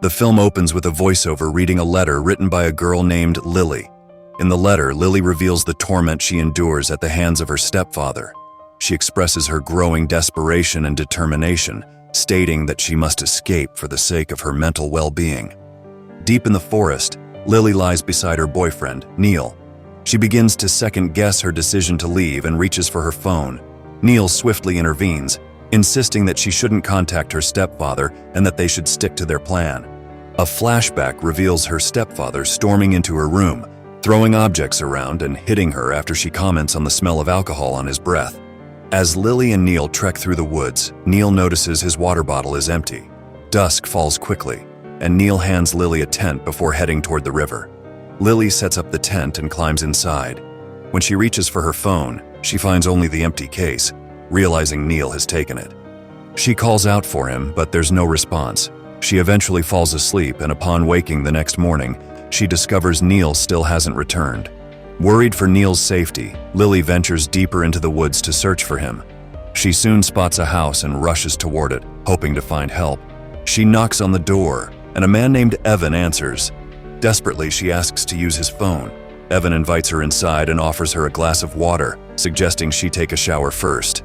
The film opens with a voiceover reading a letter written by a girl named Lily. In the letter, Lily reveals the torment she endures at the hands of her stepfather. She expresses her growing desperation and determination, stating that she must escape for the sake of her mental well-being. Deep in the forest, Lily lies beside her boyfriend, Neil. She begins to second-guess her decision to leave and reaches for her phone. Neil swiftly intervenes, insisting that she shouldn't contact her stepfather and that they should stick to their plan. A flashback reveals her stepfather storming into her room, throwing objects around and hitting her after she comments on the smell of alcohol on his breath. As Lily and Neil trek through the woods, Neil notices his water bottle is empty. Dusk falls quickly, and Neil hands Lily a tent before heading toward the river. Lily sets up the tent and climbs inside. When she reaches for her phone, she finds only the empty case, realizing Neil has taken it. She calls out for him, but there's no response. She eventually falls asleep, and upon waking the next morning, she discovers Neil still hasn't returned. Worried for Neil's safety, Lily ventures deeper into the woods to search for him. She soon spots a house and rushes toward it, hoping to find help. She knocks on the door, and a man named Evan answers. Desperately, she asks to use his phone. Evan invites her inside and offers her a glass of water, suggesting she take a shower first.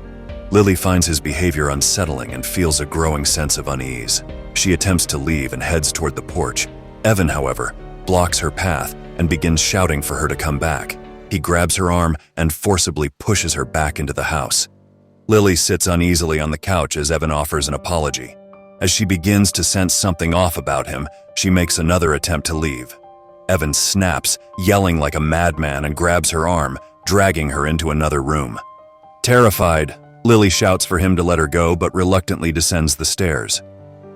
Lily finds his behavior unsettling and feels a growing sense of unease. She attempts to leave and heads toward the porch. Evan, however, blocks her path and begins shouting for her to come back. He grabs her arm and forcibly pushes her back into the house. Lily sits uneasily on the couch as Evan offers an apology. As she begins to sense something off about him, she makes another attempt to leave. Evan snaps, yelling like a madman, and grabs her arm, dragging her into another room. Terrified, Lily shouts for him to let her go but reluctantly descends the stairs.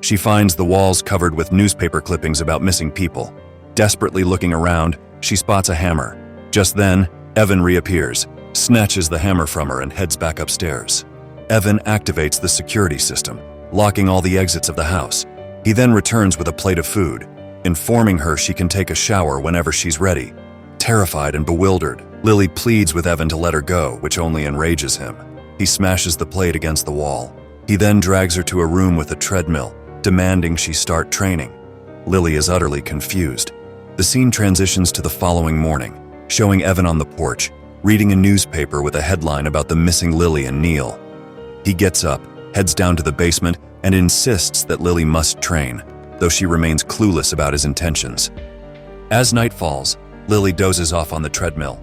She finds the walls covered with newspaper clippings about missing people. Desperately looking around, she spots a hammer. Just then, Evan reappears, snatches the hammer from her and heads back upstairs. Evan activates the security system, locking all the exits of the house. He then returns with a plate of food, informing her she can take a shower whenever she's ready. Terrified and bewildered, Lily pleads with Evan to let her go, which only enrages him. He smashes the plate against the wall. He then drags her to a room with a treadmill, demanding she start training. Lily is utterly confused. The scene transitions to the following morning, showing Evan on the porch, reading a newspaper with a headline about the missing Lily and Neil. He gets up, heads down to the basement, and insists that Lily must train, though she remains clueless about his intentions. As night falls, Lily dozes off on the treadmill.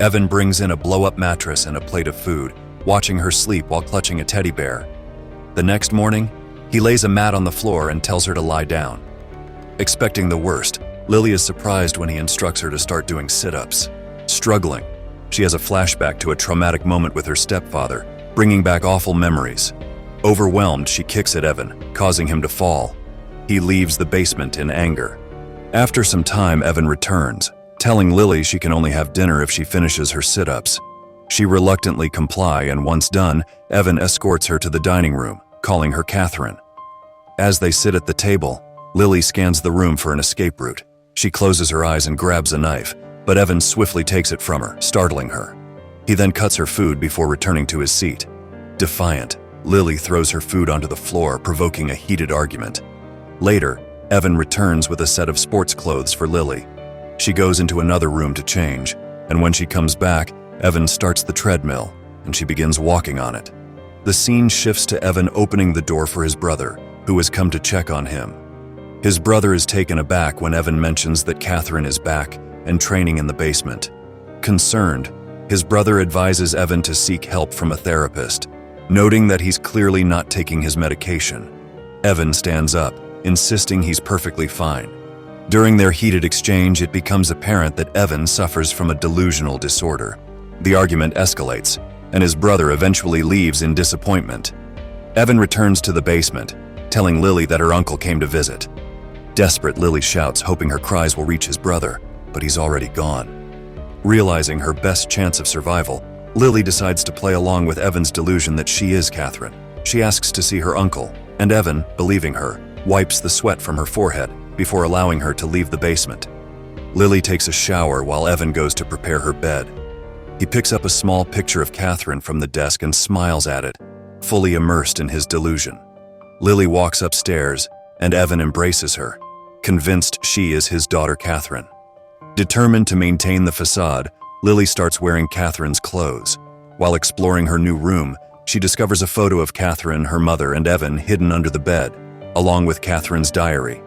Evan brings in a blow-up mattress and a plate of food, watching her sleep while clutching a teddy bear. The next morning, he lays a mat on the floor and tells her to lie down. Expecting the worst, Lily is surprised when he instructs her to start doing sit-ups. Struggling, she has a flashback to a traumatic moment with her stepfather, bringing back awful memories. Overwhelmed, she kicks at Evan, causing him to fall. He leaves the basement in anger. After some time, Evan returns, telling Lily she can only have dinner if she finishes her sit-ups. She reluctantly complies, and once done, Evan escorts her to the dining room, calling her Catherine. As they sit at the table, Lily scans the room for an escape route. She closes her eyes and grabs a knife, but Evan swiftly takes it from her, startling her. He then cuts her food before returning to his seat. Defiant, Lily throws her food onto the floor, provoking a heated argument. Later, Evan returns with a set of sports clothes for Lily. She goes into another room to change, and when she comes back, Evan starts the treadmill, and she begins walking on it. The scene shifts to Evan opening the door for his brother, who has come to check on him. His brother is taken aback when Evan mentions that Catherine is back and training in the basement. Concerned, his brother advises Evan to seek help from a therapist, noting that he's clearly not taking his medication. Evan stands up, insisting he's perfectly fine. During their heated exchange, it becomes apparent that Evan suffers from a delusional disorder. The argument escalates, and his brother eventually leaves in disappointment. Evan returns to the basement, telling Lily that her uncle came to visit. Desperate, Lily shouts, hoping her cries will reach his brother, but he's already gone. Realizing her best chance of survival, Lily decides to play along with Evan's delusion that she is Catherine. She asks to see her uncle, and Evan, believing her, wipes the sweat from her forehead before allowing her to leave the basement. Lily takes a shower while Evan goes to prepare her bed. He picks up a small picture of Catherine from the desk and smiles at it, fully immersed in his delusion. Lily walks upstairs, and Evan embraces her, convinced she is his daughter Catherine. Determined to maintain the facade, Lily starts wearing Catherine's clothes. While exploring her new room, she discovers a photo of Catherine, her mother, and Evan hidden under the bed, along with Catherine's diary.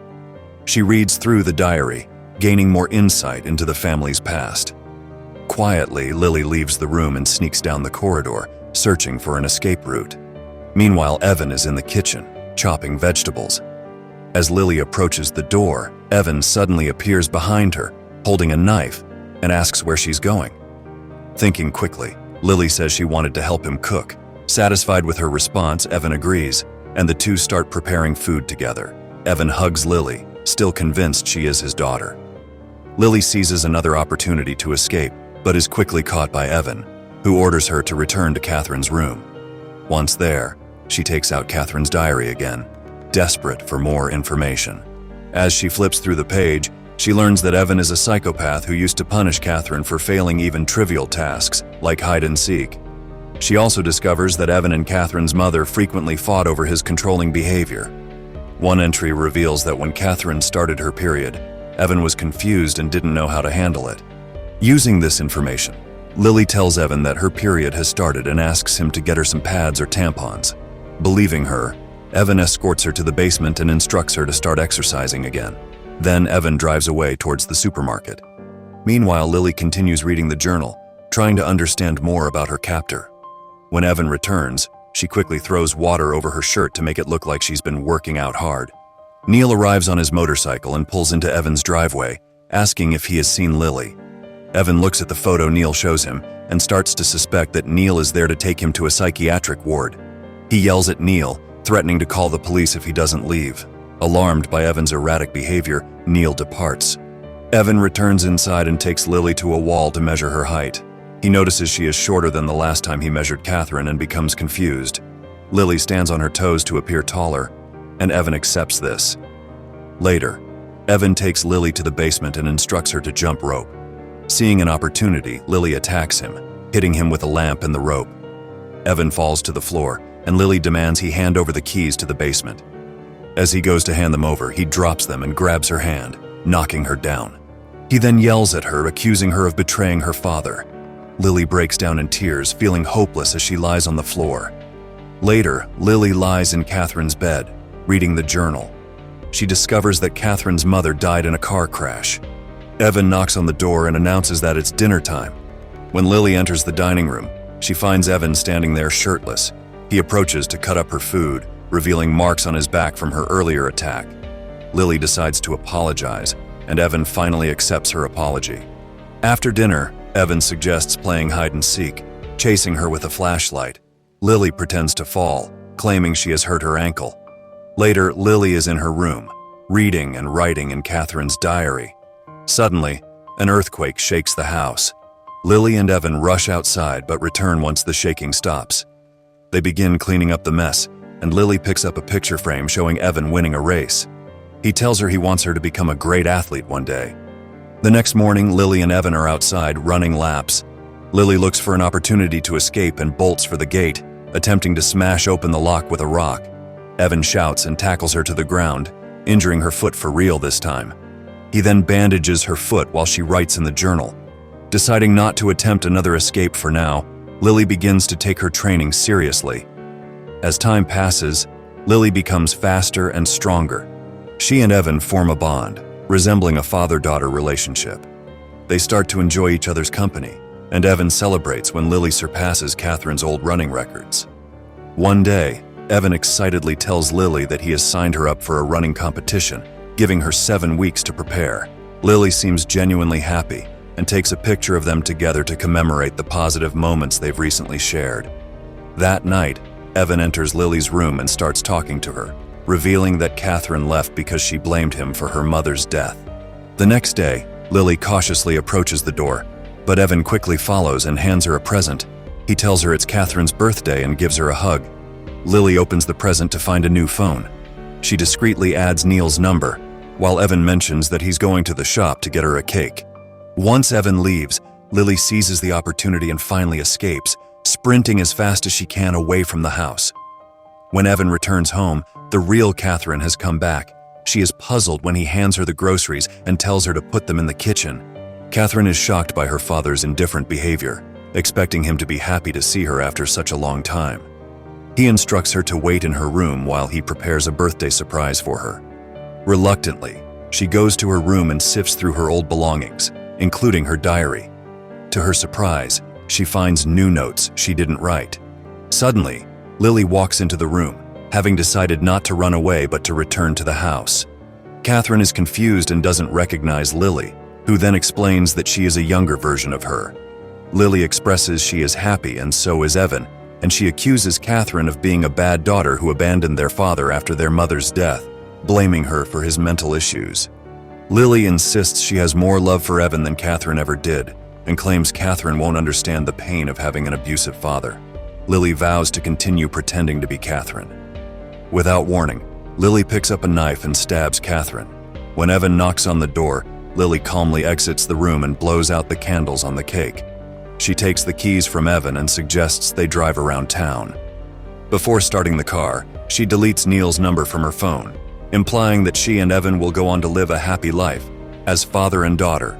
She reads through the diary, gaining more insight into the family's past. Quietly, Lily leaves the room and sneaks down the corridor, searching for an escape route. Meanwhile, Evan is in the kitchen, chopping vegetables. As Lily approaches the door, Evan suddenly appears behind her, holding a knife, and asks where she's going. Thinking quickly, Lily says she wanted to help him cook. Satisfied with her response, Evan agrees, and the two start preparing food together. Evan hugs Lily, still convinced she is his daughter. Lily seizes another opportunity to escape, but is quickly caught by Evan, who orders her to return to Catherine's room. Once there, she takes out Catherine's diary again, desperate for more information. As she flips through the page, she learns that Evan is a psychopath who used to punish Catherine for failing even trivial tasks, like hide and seek. She also discovers that Evan and Catherine's mother frequently fought over his controlling behavior. One entry reveals that when Catherine started her period, Evan was confused and didn't know how to handle it. Using this information, Lily tells Evan that her period has started and asks him to get her some pads or tampons. Believing her, Evan escorts her to the basement and instructs her to start exercising again. Then Evan drives away towards the supermarket. Meanwhile, Lily continues reading the journal, trying to understand more about her captor. When Evan returns, she quickly throws water over her shirt to make it look like she's been working out hard. Neil arrives on his motorcycle and pulls into Evan's driveway, asking if he has seen Lily. Evan looks at the photo Neil shows him and starts to suspect that Neil is there to take him to a psychiatric ward. He yells at Neil, threatening to call the police if he doesn't leave. Alarmed by Evan's erratic behavior, Neil departs. Evan returns inside and takes Lily to a wall to measure her height. He notices she is shorter than the last time he measured Catherine and becomes confused. Lily stands on her toes to appear taller, and Evan accepts this. Later, Evan takes Lily to the basement and instructs her to jump rope. Seeing an opportunity, Lily attacks him, hitting him with a lamp and the rope. Evan falls to the floor, and Lily demands he hand over the keys to the basement. As he goes to hand them over, he drops them and grabs her hand, knocking her down. He then yells at her, accusing her of betraying her father. Lily breaks down in tears, feeling hopeless as she lies on the floor. Later, Lily lies in Catherine's bed, reading the journal. She discovers that Catherine's mother died in a car crash. Evan knocks on the door and announces that it's dinner time. When Lily enters the dining room, she finds Evan standing there shirtless. He approaches to cut up her food, revealing marks on his back from her earlier attack. Lily decides to apologize, and Evan finally accepts her apology. After dinner, Evan suggests playing hide and seek, chasing her with a flashlight. Lily pretends to fall, claiming she has hurt her ankle. Later, Lily is in her room, reading and writing in Catherine's diary. Suddenly, an earthquake shakes the house. Lily and Evan rush outside but return once the shaking stops. They begin cleaning up the mess, and Lily picks up a picture frame showing Evan winning a race. He tells her he wants her to become a great athlete one day. The next morning, Lily and Evan are outside running laps. Lily looks for an opportunity to escape and bolts for the gate, attempting to smash open the lock with a rock. Evan shouts and tackles her to the ground, injuring her foot for real this time. He then bandages her foot while she writes in the journal. Deciding not to attempt another escape for now, Lily begins to take her training seriously. As time passes, Lily becomes faster and stronger. She and Evan form a bond, resembling a father-daughter relationship. They start to enjoy each other's company, and Evan celebrates when Lily surpasses Catherine's old running records. One day, Evan excitedly tells Lily that he has signed her up for a running competition, giving her 7 weeks to prepare. Lily seems genuinely happy and takes a picture of them together to commemorate the positive moments they've recently shared. That night, Evan enters Lily's room and starts talking to her, revealing that Catherine left because she blamed him for her mother's death. The next day, Lily cautiously approaches the door, but Evan quickly follows and hands her a present. He tells her it's Catherine's birthday and gives her a hug. Lily opens the present to find a new phone. She discreetly adds Neil's number, while Evan mentions that he's going to the shop to get her a cake. Once Evan leaves, Lily seizes the opportunity and finally escapes, sprinting as fast as she can away from the house. When Evan returns home, the real Catherine has come back, She is puzzled when he hands her the groceries and tells her to put them in the kitchen. Catherine is shocked by her father's indifferent behavior, expecting him to be happy to see her after such a long time. He instructs her to wait in her room while he prepares a birthday surprise for her. Reluctantly, she goes to her room and sifts through her old belongings, including her diary. To her surprise, she finds new notes she didn't write. Suddenly, Lily walks into the room, having decided not to run away but to return to the house. Catherine is confused and doesn't recognize Lily, who then explains that she is a younger version of her. Lily expresses she is happy and so is Evan, and she accuses Catherine of being a bad daughter who abandoned their father after their mother's death, blaming her for his mental issues. Lily insists she has more love for Evan than Catherine ever did, and claims Catherine won't understand the pain of having an abusive father. Lily vows to continue pretending to be Catherine. Without warning, Lily picks up a knife and stabs Catherine. When Evan knocks on the door, Lily calmly exits the room and blows out the candles on the cake. She takes the keys from Evan and suggests they drive around town. Before starting the car, she deletes Neil's number from her phone, implying that she and Evan will go on to live a happy life as father and daughter